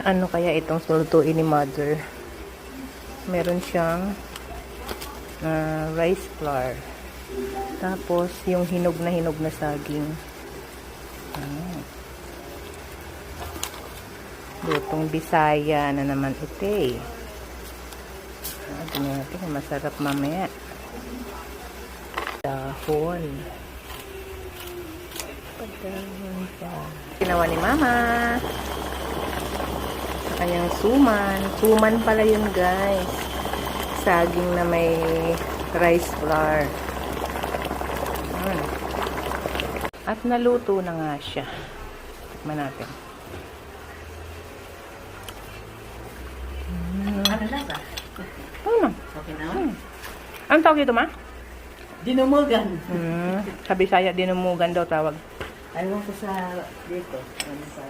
Ano kaya itong sulutuin ni mother? Meron siyang rice flour. Tapos, yung hinog na saging. Lutong Bisaya na naman ito eh. Tingnan natin kung masarap mamaya. Dahon. Padahon pa. Ginawa ni mama. Sa kanyang suman. Suman pala yun guys. Saging na may rice flour. At naluto na nga siya. Tikman natin. Ano lang ba? Ano? Okay na? Anong tawag dito, ma? Dinumugan. Sa Bisaya, dinumugan daw tawag. Ayaw ko sa dito. Ano sa